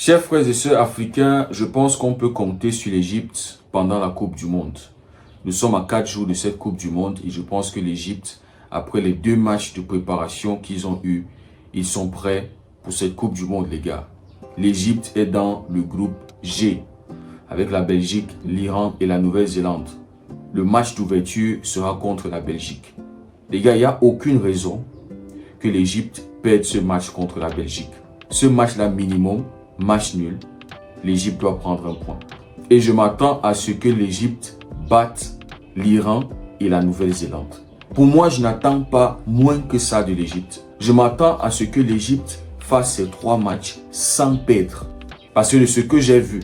Chers frères et sœurs africains, je pense qu'on peut compter sur l'Égypte pendant la Coupe du Monde. Nous sommes à 4 jours de cette Coupe du Monde et je pense que l'Égypte, après les 2 matchs de préparation qu'ils ont eus, ils sont prêts pour cette Coupe du Monde, les gars. L'Égypte est dans le groupe G, avec la Belgique, l'Iran et la Nouvelle-Zélande. Le match d'ouverture sera contre la Belgique. Les gars, il n'y a aucune raison que l'Égypte perde ce match contre la Belgique. Ce match-là, minimum, match nul, l'Égypte doit prendre un point. Et je m'attends à ce que l'Égypte batte l'Iran et la Nouvelle-Zélande. Pour moi, je n'attends pas moins que ça de l'Égypte. Je m'attends à ce que l'Égypte fasse ces 3 matchs sans perdre. Parce que de ce que j'ai vu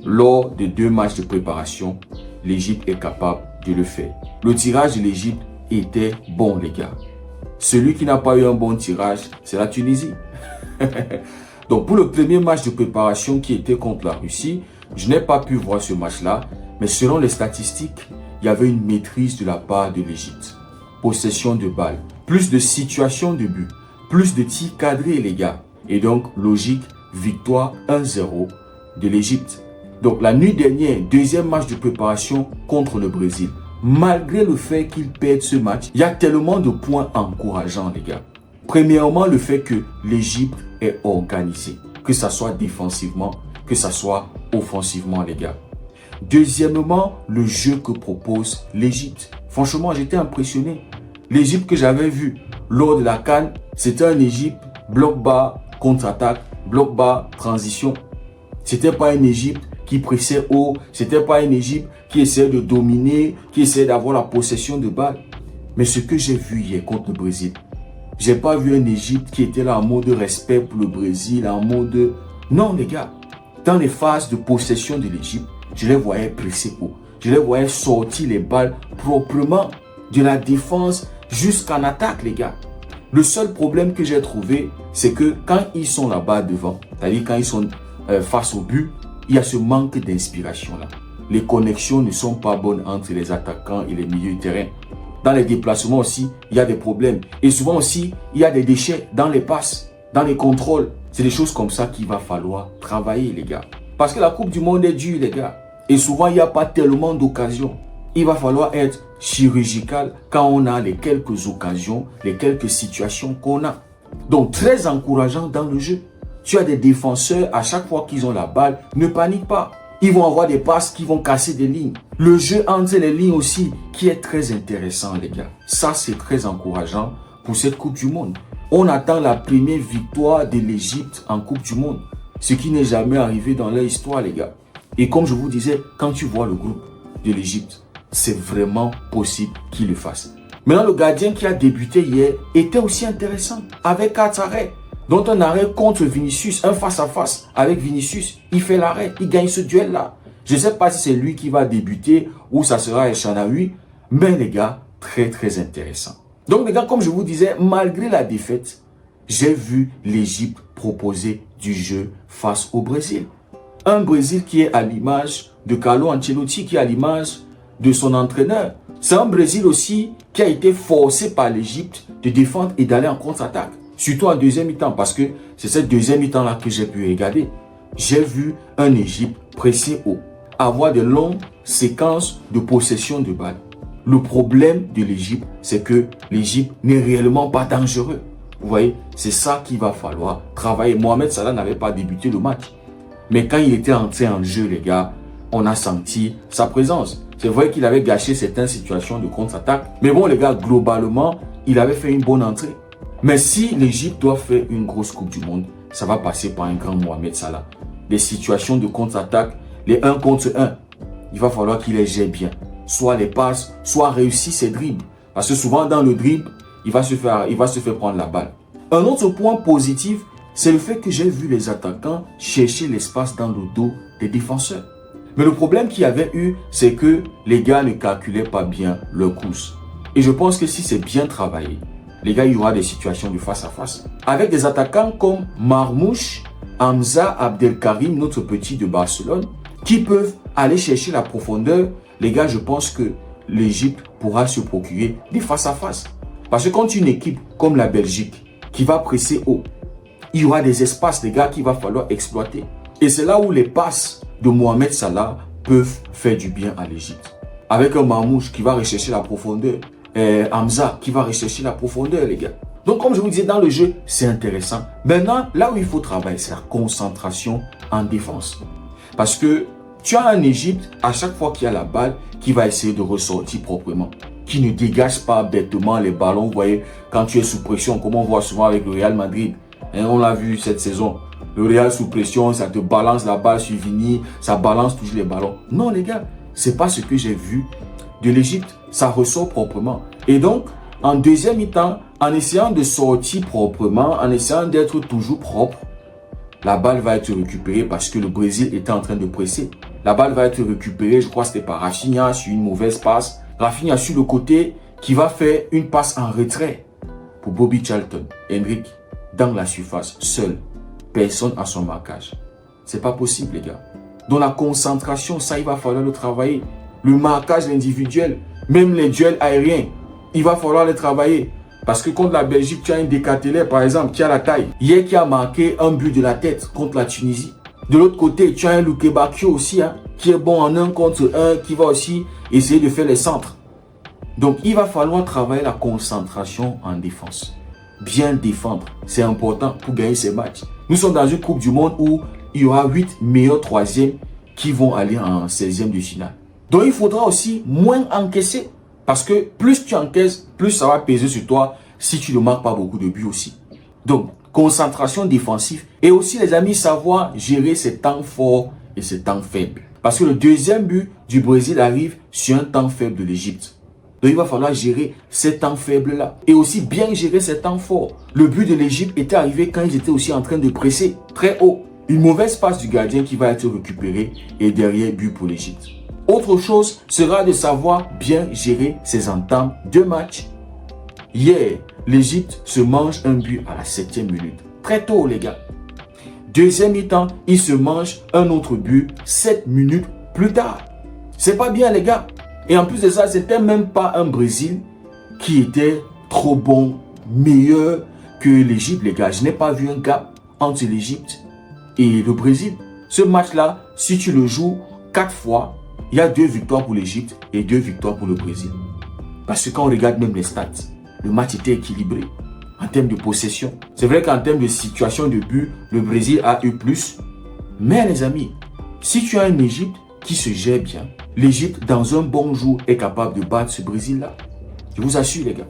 lors des 2 matchs de préparation, l'Égypte est capable de le faire. Le tirage de l'Égypte était bon, les gars. Celui qui n'a pas eu un bon tirage, c'est la Tunisie. Donc pour le premier match de préparation qui était contre la Russie, je n'ai pas pu voir ce match-là, mais selon les statistiques, il y avait une maîtrise de la part de l'Égypte. Possession de balles, plus de situations de but, plus de tirs cadrés, les gars. Et donc, logique, victoire 1-0 de l'Égypte. Donc la nuit dernière, 2e match de préparation contre le Brésil. Malgré le fait qu'ils perdent ce match, il y a tellement de points encourageants, les gars. Premièrement, le fait que l'Égypte est organisée, que ça soit défensivement, que ça soit offensivement, les gars. Deuxièmement, le jeu que propose l'Égypte. Franchement, j'étais impressionné. L'Égypte que j'avais vue lors de la CAN, c'était un Égypte bloc bas, contre-attaque, bloc bas, transition. C'était pas une Égypte qui pressait haut, c'était pas une Égypte qui essayait de dominer, qui essayait d'avoir la possession de balle. Mais ce que j'ai vu hier contre le Brésil, j'ai pas vu un Égypte qui était là en mode respect pour le Brésil, en mode... Non, les gars. Dans les phases de possession de l'Égypte, je les voyais presser haut. Je les voyais sortir les balles proprement de la défense jusqu'en attaque, les gars. Le seul problème que j'ai trouvé, c'est que quand ils sont là-bas devant, c'est-à-dire quand ils sont face au but, il y a ce manque d'inspiration-là. Les connexions ne sont pas bonnes entre les attaquants et les milieux de terrain. Dans les déplacements aussi, il y a des problèmes. Et souvent aussi, il y a des déchets dans les passes, dans les contrôles. C'est des choses comme ça qu'il va falloir travailler, les gars. Parce que la Coupe du Monde est dure, les gars. Et souvent, il n'y a pas tellement d'occasions. Il va falloir être chirurgical quand on a les quelques occasions, les quelques situations qu'on a. Donc, très encourageant dans le jeu. Tu as des défenseurs, à chaque fois qu'ils ont la balle, ne paniquent pas. Ils vont avoir des passes qui vont casser des lignes. Le jeu entre les lignes aussi, qui est très intéressant, les gars. Ça, c'est très encourageant pour cette Coupe du Monde. On attend la première victoire de l'Égypte en Coupe du Monde. Ce qui n'est jamais arrivé dans leur histoire, les gars. Et comme je vous disais, quand tu vois le groupe de l'Égypte, c'est vraiment possible qu'ils le fassent. Maintenant, le gardien qui a débuté hier était aussi intéressant. Avec 4 arrêts. Dont un arrêt contre Vinicius, un face-à-face avec Vinicius. Il fait l'arrêt, il gagne ce duel-là. Je ne sais pas si c'est lui qui va débuter ou ça sera El Shanaoui. Mais les gars, très très intéressant. Donc les gars, comme je vous disais, malgré la défaite, j'ai vu l'Égypte proposer du jeu face au Brésil. Un Brésil qui est à l'image de Carlo Ancelotti, qui est à l'image de son entraîneur. C'est un Brésil aussi qui a été forcé par l'Égypte de défendre et d'aller en contre-attaque. Surtout en deuxième mi-temps, parce que c'est cette deuxième mi-temps-là que j'ai pu regarder. J'ai vu un Égypte pressé haut, avoir de longues séquences de possession de balles. Le problème de l'Égypte, c'est que l'Égypte n'est réellement pas dangereux. Vous voyez, c'est ça qu'il va falloir travailler. Mohamed Salah n'avait pas débuté le match. Mais quand il était entré en jeu, les gars, on a senti sa présence. C'est vrai qu'il avait gâché certaines situations de contre-attaque. Mais bon, les gars, globalement, il avait fait une bonne entrée. Mais si l'Égypte doit faire une grosse Coupe du Monde, ça va passer par un grand Mohamed Salah. Les situations de contre-attaque, les 1 contre 1, il va falloir qu'il les gère bien. Soit les passes, soit réussir ses dribbles. Parce que souvent dans le dribble, il va se faire prendre la balle. Un autre point positif, c'est le fait que j'ai vu les attaquants chercher l'espace dans le dos des défenseurs. Mais le problème qu'il y avait eu, c'est que les gars ne calculaient pas bien leur course. Et je pense que si c'est bien travaillé, les gars, il y aura des situations de face à face. Avec des attaquants comme Marmouche, Hamza Abdelkarim, notre petit de Barcelone, qui peuvent aller chercher la profondeur. Les gars, je pense que l'Égypte pourra se procurer des face à face. Parce que quand une équipe comme la Belgique qui va presser haut, il y aura des espaces, les gars, qu'il va falloir exploiter. Et c'est là où les passes de Mohamed Salah peuvent faire du bien à l'Égypte. Avec un Marmouche qui va rechercher la profondeur, Hamza qui va rechercher la profondeur, les gars. Donc, comme je vous disais, dans le jeu, c'est intéressant. Maintenant, là où il faut travailler, c'est la concentration en défense. Parce que tu as un Égypte, à chaque fois qu'il y a la balle, qui va essayer de ressortir proprement, qui ne dégage pas bêtement les ballons. Vous voyez, quand tu es sous pression, comme on voit souvent avec le Real Madrid, et on l'a vu cette saison, le Real sous pression, ça te balance la balle sur Vini, ça balance toujours les ballons. Non, les gars, c'est pas ce que j'ai vu de l'Égypte. Ça ressort proprement. Et donc, en deuxième mi-temps, en essayant de sortir proprement, en essayant d'être toujours propre, la balle va être récupérée parce que le Brésil était en train de presser. La balle va être récupérée, je crois que c'était par Rafinha sur une mauvaise passe. Rafinha sur le côté qui va faire une passe en retrait pour Bobby Charlton. Henrik dans la surface, seul. Personne à son marquage. C'est pas possible, les gars. Dans la concentration, ça, il va falloir le travailler. Le marquage individuel, même les duels aériens, il va falloir les travailler. Parce que contre la Belgique, tu as un Decatelet, par exemple, qui a la taille. Hier, qui a marqué un but de la tête contre la Tunisie. De l'autre côté, tu as un Luke Bacchio aussi, qui est bon en 1 contre 1, qui va aussi essayer de faire les centres. Donc, il va falloir travailler la concentration en défense. Bien défendre, c'est important pour gagner ces matchs. Nous sommes dans une Coupe du Monde où il y aura 8 meilleurs troisièmes qui vont aller en 16e de finale. Donc, il faudra aussi moins encaisser. Parce que plus tu encaisses, plus ça va peser sur toi si tu ne marques pas beaucoup de buts aussi. Donc, concentration défensive. Et aussi, les amis, savoir gérer ses temps forts et ses temps faibles. Parce que le deuxième but du Brésil arrive sur un temps faible de l'Égypte. Donc, il va falloir gérer ces temps faibles-là. Et aussi bien gérer ces temps forts. Le but de l'Égypte était arrivé quand ils étaient aussi en train de presser très haut. Une mauvaise passe du gardien qui va être récupérée et derrière but pour l'Égypte. Autre chose sera de savoir bien gérer ses entames de match. Hier, l'Égypte se mange un but à la 7e minute. Très tôt, les gars. Deuxième mi-temps, il se mange un autre but 7 minutes plus tard. C'est pas bien, les gars. Et en plus de ça, c'était même pas un Brésil qui était trop bon, meilleur que l'Égypte, les gars. Je n'ai pas vu un gap entre l'Égypte et le Brésil. Ce match-là, si tu le joues 4 fois, il y a 2 victoires pour l'Égypte et 2 victoires pour le Brésil. Parce que quand on regarde même les stats, le match était équilibré en termes de possession. C'est vrai qu'en termes de situation de but, le Brésil a eu plus. Mais les amis, si tu as une Égypte qui se gère bien, l'Égypte, dans un bon jour, est capable de battre ce Brésil-là. Je vous assure, les gars.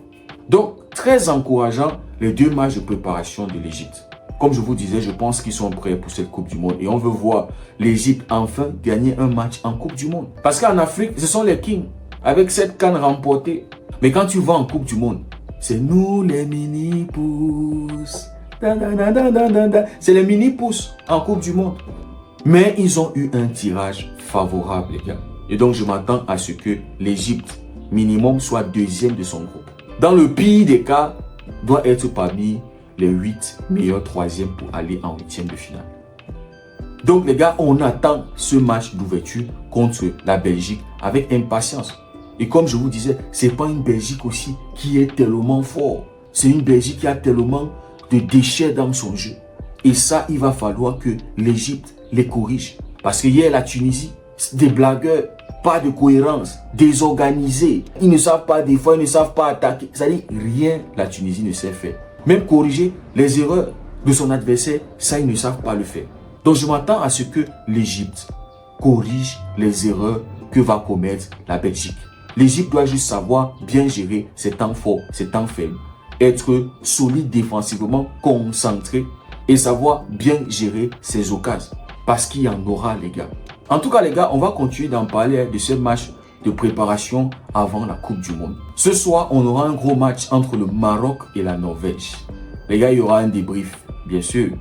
Donc, très encourageant, les 2 matchs de préparation de l'Égypte. Comme je vous disais, je pense qu'ils sont prêts pour cette Coupe du Monde. Et on veut voir l'Égypte enfin gagner un match en Coupe du Monde. Parce qu'en Afrique, ce sont les kings. Avec cette canne remportée. Mais quand tu vas en Coupe du Monde, c'est nous les mini-pousses. C'est les mini-pousses en Coupe du Monde. Mais ils ont eu un tirage favorable, les gars. Et donc, je m'attends à ce que l'Égypte, minimum, soit 2e de son groupe. Dans le pire des cas, doit être parmi les 8 meilleurs 3e pour aller en 8e de finale. Donc les gars, on attend ce match d'ouverture contre la Belgique avec impatience. Et comme je vous disais, c'est pas une Belgique aussi qui est tellement fort. C'est une Belgique qui a tellement de déchets dans son jeu. Et ça, il va falloir que l'Égypte les corrige. Parce que hier, la Tunisie, des blagueurs, pas de cohérence, désorganisés. Ils ne savent pas défendre, ils ne savent pas attaquer. C'est-à-dire, rien la Tunisie ne sait faire. Même corriger les erreurs de son adversaire, ça, ils ne savent pas le faire. Donc, je m'attends à ce que l'Égypte corrige les erreurs que va commettre la Belgique. L'Égypte doit juste savoir bien gérer ses temps forts, ses temps faibles, être solide défensivement, concentré et savoir bien gérer ses occasions. Parce qu'il y en aura, les gars. En tout cas, les gars, on va continuer d'en parler de ce match de préparation avant la Coupe du Monde. Ce soir, on aura un gros match entre le Maroc et la Norvège. Les gars, il y aura un débrief, bien sûr.